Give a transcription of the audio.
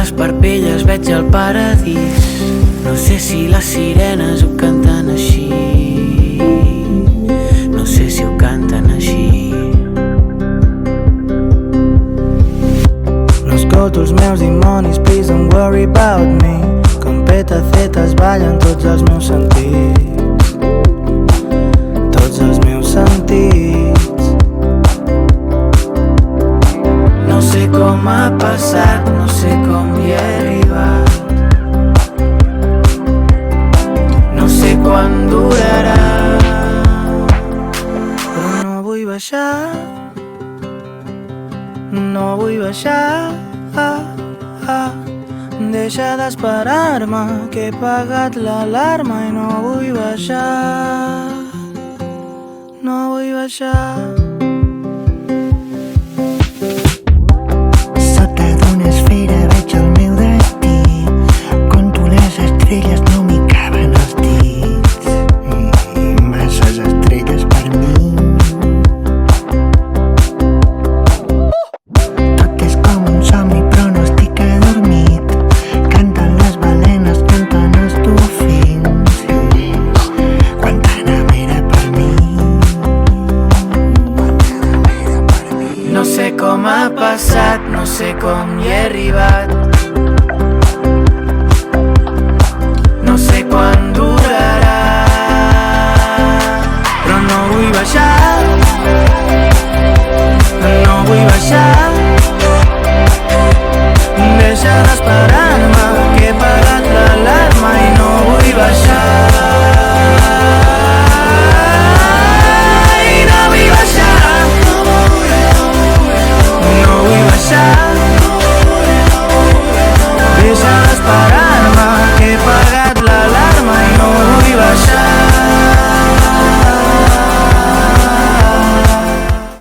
les parpelles veig el paradís. No sé si les sirenes ho canten així, no sé si ho canten així. No escolto els meus dimonis, please don't worry about me. Com petacetes ballen tots els meus sentits, tots els meus sentits. No sé com ha passat, no sé com hi he arribat, no sé quan durarà, però no vull baixar, no vull baixar. Deixa d'esperar-me, que he pagat l'alarma i no vull baixar, no vull baixar. Sota d'una esfera veig el meu destí, conto les estrelles, no m'hi caben els dits, i masses estrelles per mi. Tot és com un somni però no estic adormit, canten les balenes, canten els dofins, quanta nevera per mi. No sé com ha passat, no sé com hi he arribat,